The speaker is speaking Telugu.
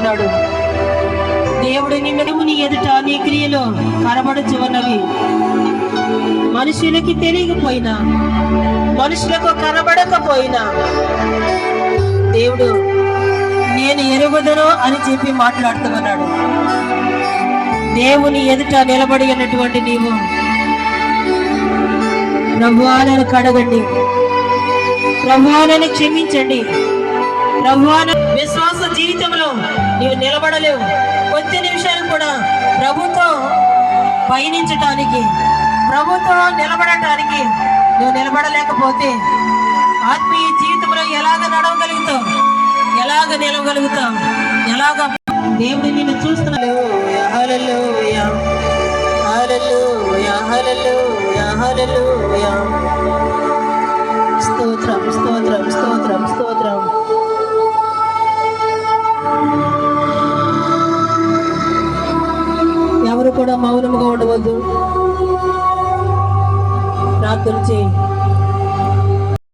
అంటున్నాడు, దేవుడు నీ ఎదుట నీ క్రియలు కనబడుచు ఉన్నవి. మనుషులకి తెలియకపోయినా, మనుషులకు కనబడకపోయినా దేవుడు నేను ఎరుగుదను అని చెప్పి మాట్లాడుతూ ఉన్నాడు. దేవుని ఎదుట నిలబడి ఉన్నటువంటి నీవు ప్రభువా నన్ను కడగండి, ప్రభువా నన్ను క్షమించండి, ప్రభువా విశ్వాస జీవితంలో నీవు నిలబడలేవు. కొద్ది నిమిషాలు కూడా ప్రభుతో పయనించటానికి, ప్రభుతో నిలబడటానికి నువ్వు నిలబడలేకపోతే ఆత్మీయ జీవితంలో ఎలాగ నడవగలుగుతావు, ఎలాగ నిలవగలుగుతావు, ఎలాగ దేవుడు నిన్ను చూస్తున్నాడు. హల్లెలూయా హల్లెలూయా హల్లెలూయా హల్లెలూయా. స్తోత్రం స్తోత్రం స్తోత్రం స్తోత్రం. ఎవరు కూడా మౌనముగా ఉండవద్దు. ప్రార్థన చేయి.